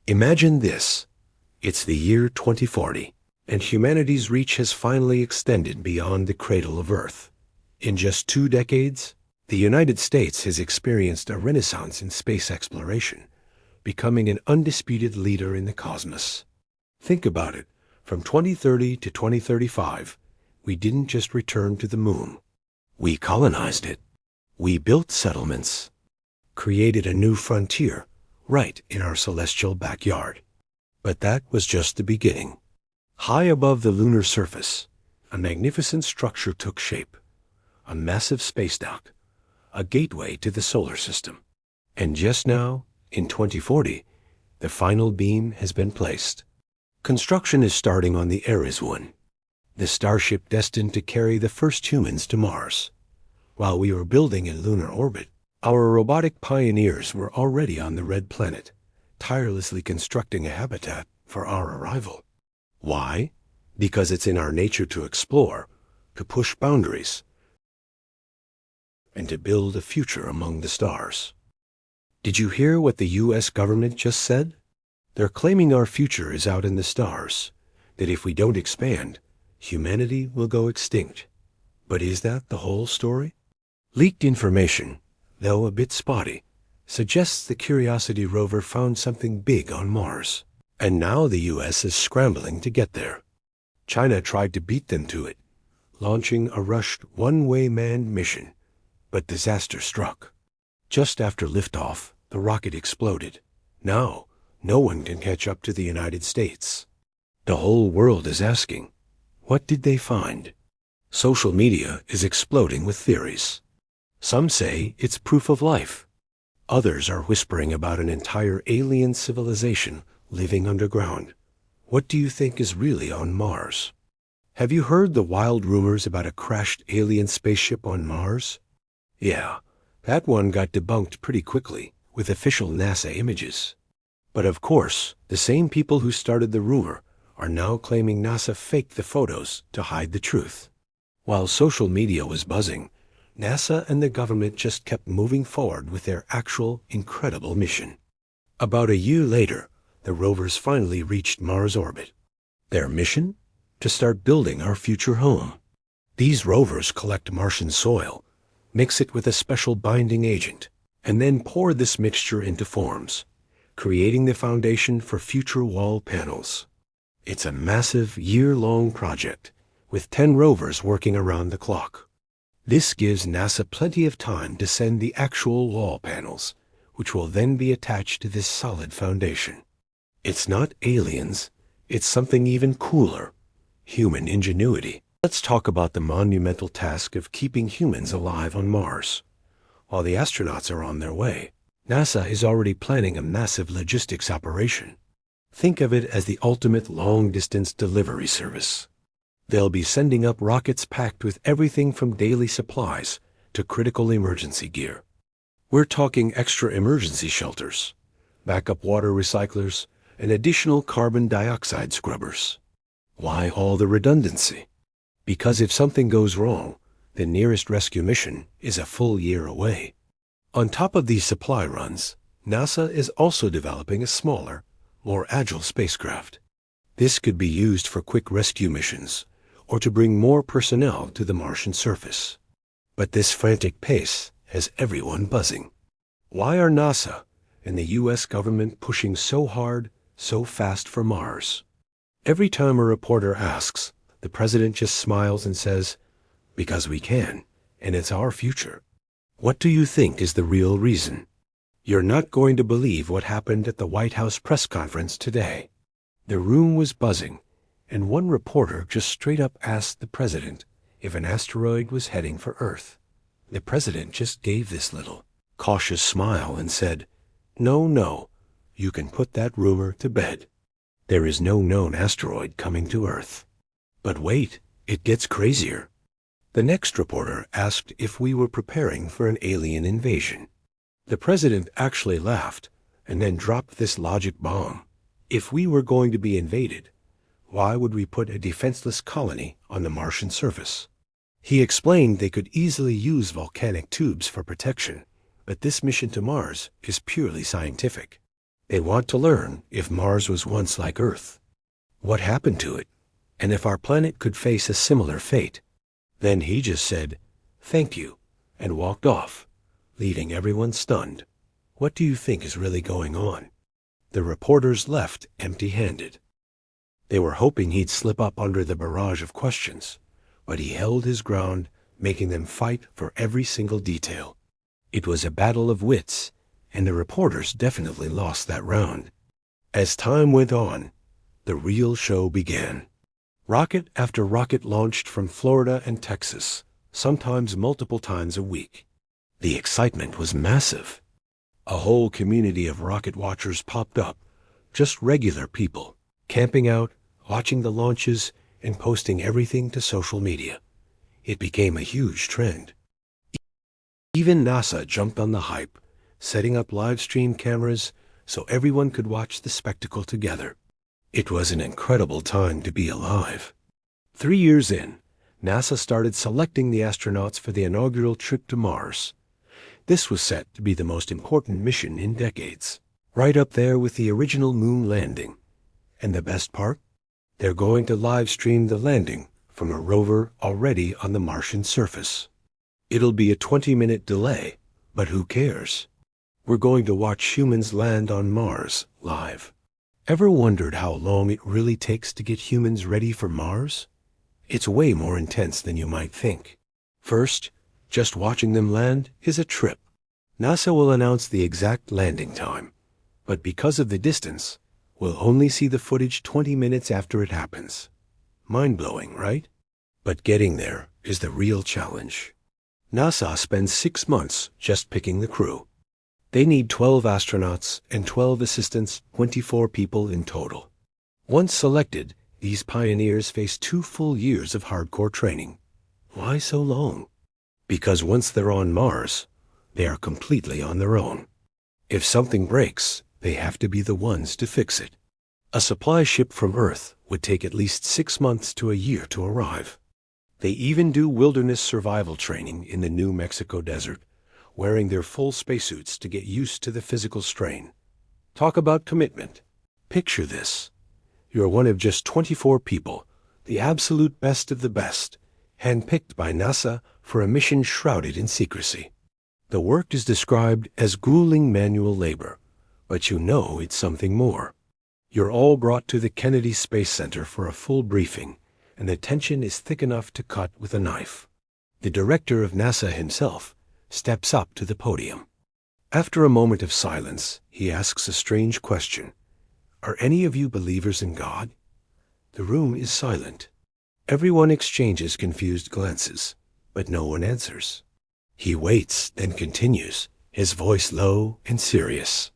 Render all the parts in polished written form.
Imagine this. It's the year 2040, and humanity's reach has finally extended beyond the cradle of Earth. In just 2 decades, the United States has experienced a renaissance in space exploration, becoming an undisputed leader in the cosmos. Think about it. From 2030 to 2035, we didn't just return to the moon. We colonized it. We built settlements, created a new frontier right in our celestial backyard. But that was just the beginning. High above the lunar surface, a magnificent structure took shape. A massive space dock, a gateway to the solar system. And just now, in 2040, the final beam has been placed. Construction is starting on the Ares 1, the starship destined to carry the first humans to Mars. While we were building in lunar orbit, our robotic pioneers were already on the red planet, tirelessly constructing a habitat for our arrival. Why? Because it's in our nature to explore, to push boundaries, and to build a future among the stars. Did you hear what the U.S. government just said? They're claiming our future is out in the stars, that if we don't expand, humanity will go extinct. But is that the whole story? Leaked information, though a bit spotty, suggests the Curiosity rover found something big on Mars, and now the U.S. is scrambling to get there. China tried to beat them to it, launching a rushed one-way manned mission, but disaster struck. Just after liftoff, the rocket exploded. Now, no one can catch up to the United States. The whole world is asking, what did they find? Social media is exploding with theories. Some say it's proof of life. Others are whispering about an entire alien civilization living underground. What do you think is really on Mars? Have you heard the wild rumors about a crashed alien spaceship on Mars? Yeah, that one got debunked pretty quickly with official NASA images. But of course, the same people who started the rumor are now claiming NASA faked the photos to hide the truth. While social media was buzzing, NASA and the government just kept moving forward with their actual incredible mission. About a year later, the rovers finally reached Mars orbit. Their mission? To start building our future home. These rovers collect Martian soil, mix it with a special binding agent, and then pour this mixture into forms, creating the foundation for future wall panels. It's a massive, year-long project, with 10 rovers working around the clock. This gives NASA plenty of time to send the actual wall panels, which will then be attached to this solid foundation. It's not aliens, it's something even cooler, human ingenuity. Let's talk about the monumental task of keeping humans alive on Mars. While the astronauts are on their way, NASA is already planning a massive logistics operation. Think of it as the ultimate long-distance delivery service. They'll be sending up rockets packed with everything from daily supplies to critical emergency gear. We're talking extra emergency shelters, backup water recyclers, and additional carbon dioxide scrubbers. Why all the redundancy? Because if something goes wrong, the nearest rescue mission is a full year away. On top of these supply runs, NASA is also developing a smaller, more agile spacecraft. This could be used for quick rescue missions or to bring more personnel to the Martian surface. But this frantic pace has everyone buzzing. Why are NASA and the U.S. government pushing so hard, so fast for Mars? Every time a reporter asks, the president just smiles and says, because we can, and it's our future. What do you think is the real reason? You're not going to believe what happened at the White House press conference today. The room was buzzing, and one reporter just straight up asked the president if an asteroid was heading for Earth. The president just gave this little, cautious smile and said, No, you can put that rumor to bed. There is no known asteroid coming to Earth. But wait, it gets crazier. The next reporter asked if we were preparing for an alien invasion. The president actually laughed and then dropped this logic bomb. If we were going to be invaded, why would we put a defenseless colony on the Martian surface? He explained they could easily use volcanic tubes for protection, but this mission to Mars is purely scientific. They want to learn if Mars was once like Earth, what happened to it, and if our planet could face a similar fate. Then he just said, "Thank you," and walked off, leaving everyone stunned. What do you think is really going on? The reporters left empty-handed. They were hoping he'd slip up under the barrage of questions, but he held his ground, making them fight for every single detail. It was a battle of wits, and the reporters definitely lost that round. As time went on, the real show began. Rocket after rocket launched from Florida and Texas, sometimes multiple times a week. The excitement was massive. A whole community of rocket watchers popped up, just regular people, camping out, watching the launches, and posting everything to social media. It became a huge trend. Even NASA jumped on the hype, setting up live stream cameras so everyone could watch the spectacle together. It was an incredible time to be alive. 3 years in, NASA started selecting the astronauts for the inaugural trip to Mars. This was set to be the most important mission in decades, right up there with the original moon landing. And the best part? They're going to live stream the landing from a rover already on the Martian surface. It'll be a 20-minute delay, but who cares? We're going to watch humans land on Mars live. Ever wondered how long it really takes to get humans ready for Mars? It's way more intense than you might think. First, just watching them land is a trip. NASA will announce the exact landing time, but because of the distance, we'll only see the footage 20 minutes after it happens. Mind-blowing, right? But getting there is the real challenge. NASA spends 6 months just picking the crew. They need 12 astronauts and 12 assistants, 24 people in total. Once selected, these pioneers face 2 full years of hardcore training. Why so long? Because once they're on Mars, they are completely on their own. If something breaks, they have to be the ones to fix it. A supply ship from Earth would take at least 6 months to a year to arrive. They even do wilderness survival training in the New Mexico desert, wearing their full spacesuits to get used to the physical strain. Talk about commitment. Picture this. You're one of just 24 people, the absolute best of the best, handpicked by NASA for a mission shrouded in secrecy. The work is described as grueling manual labor, but you know it's something more. You're all brought to the Kennedy Space Center for a full briefing, and the tension is thick enough to cut with a knife. The director of NASA himself steps up to the podium. After a moment of silence, he asks a strange question. Are any of you believers in God? The room is silent. Everyone exchanges confused glances, but no one answers. He waits, then continues, his voice low and serious.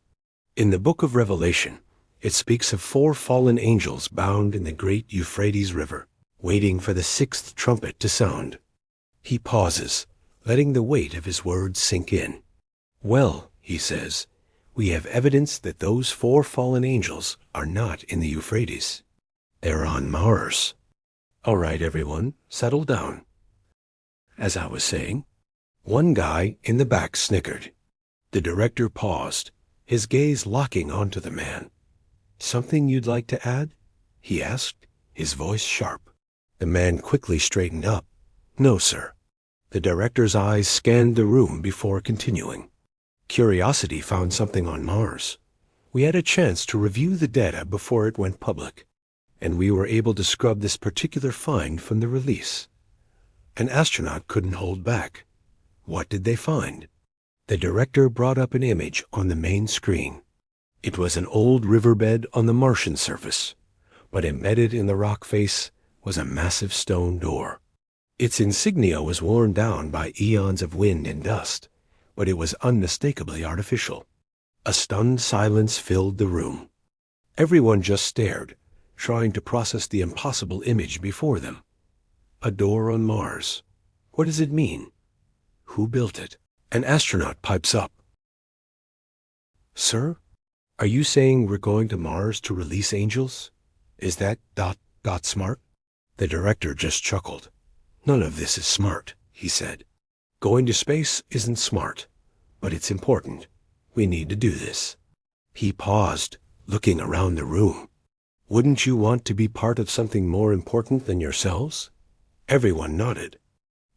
In the book of Revelation, it speaks of 4 fallen angels bound in the great Euphrates River, waiting for the 6th trumpet to sound. He pauses, letting the weight of his words sink in. Well, he says, we have evidence that those 4 fallen angels are not in the Euphrates. They're on Mars. All right, everyone, settle down. As I was saying, one guy in the back snickered. The director paused, his gaze locking onto the man. Something you'd like to add? He asked, his voice sharp. The man quickly straightened up. No, sir. The director's eyes scanned the room before continuing. Curiosity found something on Mars. We had a chance to review the data before it went public, and we were able to scrub this particular find from the release. An astronaut couldn't hold back. What did they find? The director brought up an image on the main screen. It was an old riverbed on the Martian surface, but embedded in the rock face was a massive stone door. Its insignia was worn down by eons of wind and dust, but it was unmistakably artificial. A stunned silence filled the room. Everyone just stared, trying to process the impossible image before them. A door on Mars. What does it mean? Who built it? An astronaut pipes up. Sir, are you saying we're going to Mars to release angels? Is that ... smart? The director just chuckled. None of this is smart, he said. Going to space isn't smart, but it's important. We need to do this. He paused, looking around the room. Wouldn't you want to be part of something more important than yourselves? Everyone nodded.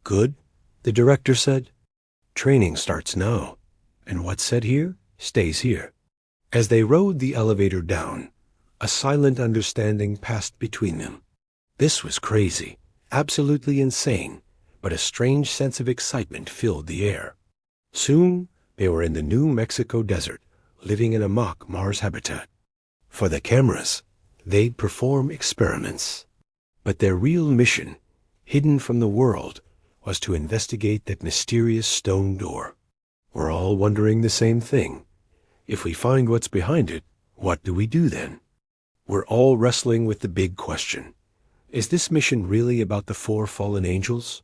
Good, the director said. Training starts now, and what's said here stays here. As they rode the elevator down, a silent understanding passed between them. This was crazy, absolutely insane, but a strange sense of excitement filled the air. Soon, they were in the New Mexico desert, living in a mock Mars habitat. For the cameras, they'd perform experiments. But their real mission, hidden from the world, was to investigate that mysterious stone door. We're all wondering the same thing. If we find what's behind it, what do we do then? We're all wrestling with the big question. Is this mission really about the 4 fallen angels?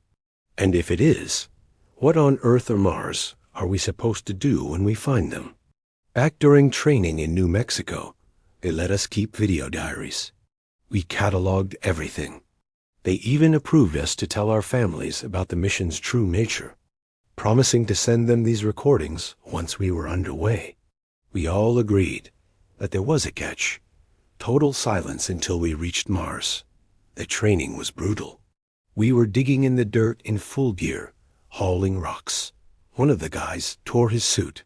And if it is, what on Earth or Mars are we supposed to do when we find them? Back during training in New Mexico, they let us keep video diaries. We cataloged everything. They even approved us to tell our families about the mission's true nature, promising to send them these recordings once we were underway. We all agreed that there was a catch. Total silence until we reached Mars. The training was brutal. We were digging in the dirt in full gear, hauling rocks. One of the guys tore his suit.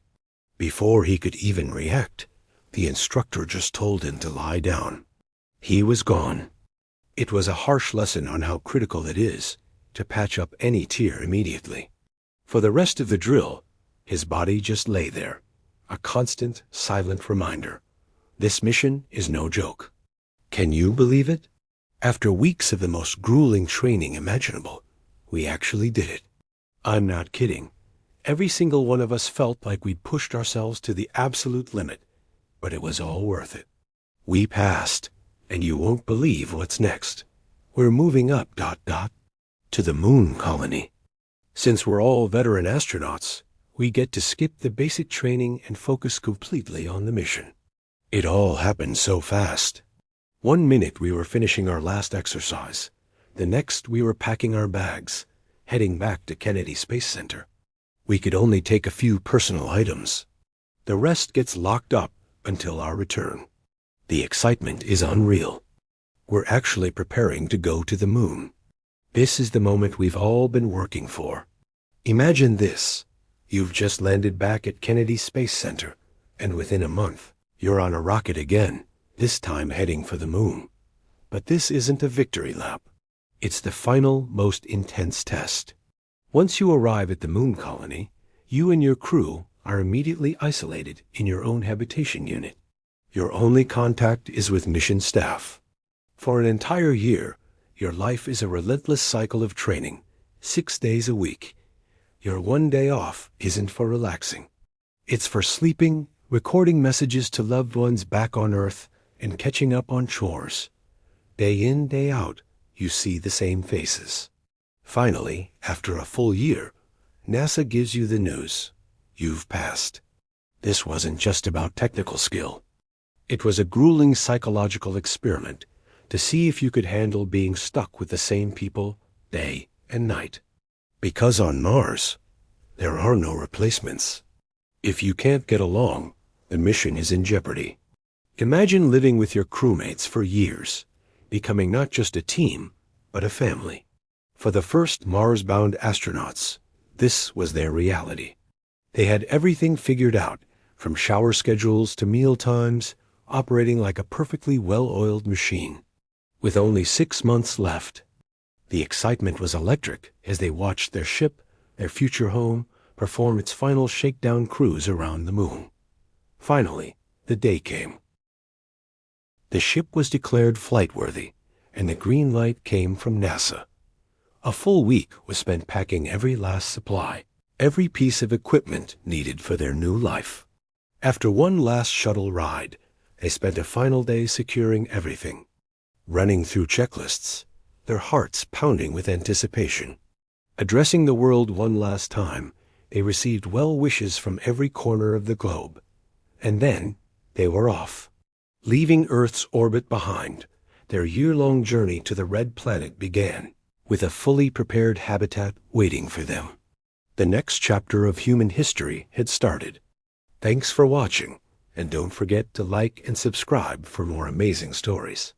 Before he could even react, the instructor just told him to lie down. He was gone. It was a harsh lesson on how critical it is to patch up any tear immediately. For the rest of the drill, his body just lay there, a constant, silent reminder. This mission is no joke. Can you believe it? After weeks of the most grueling training imaginable, we actually did it. I'm not kidding. Every single one of us felt like we'd pushed ourselves to the absolute limit, but it was all worth it. We passed, and you won't believe what's next. We're moving up, to the moon colony. Since we're all veteran astronauts, we get to skip the basic training and focus completely on the mission. It all happened so fast. 1 minute we were finishing our last exercise. The next we were packing our bags, heading back to Kennedy Space Center. We could only take a few personal items. The rest gets locked up until our return. The excitement is unreal. We're actually preparing to go to the moon. This is the moment we've all been working for. Imagine this. You've just landed back at Kennedy Space Center, and within a month, you're on a rocket again, this time heading for the moon. But this isn't a victory lap. It's the final, most intense test. Once you arrive at the moon colony, you and your crew are immediately isolated in your own habitation unit. Your only contact is with mission staff. For an entire year, your life is a relentless cycle of training, 6 days a week. Your 1 day off isn't for relaxing. It's for sleeping, recording messages to loved ones back on Earth, and catching up on chores. Day in, day out, you see the same faces. Finally, after a full year, NASA gives you the news. You've passed. This wasn't just about technical skill. It was a grueling psychological experiment to see if you could handle being stuck with the same people day and night. Because on Mars, there are no replacements. If you can't get along, the mission is in jeopardy. Imagine living with your crewmates for years, becoming not just a team, but a family. For the first Mars-bound astronauts, this was their reality. They had everything figured out, from shower schedules to meal times, operating like a perfectly well-oiled machine. With only 6 months left, the excitement was electric as they watched their ship, their future home, perform its final shakedown cruise around the moon. Finally, the day came. The ship was declared flight-worthy, and the green light came from NASA. A full week was spent packing every last supply, every piece of equipment needed for their new life. After one last shuttle ride, they spent a final day securing everything, running through checklists, their hearts pounding with anticipation. Addressing the world one last time, they received well wishes from every corner of the globe. And then they were off. Leaving Earth's orbit behind, their year-long journey to the Red Planet began, with a fully prepared habitat waiting for them. The next chapter of human history had started. Thanks for watching, And don't forget to like and subscribe for more amazing stories.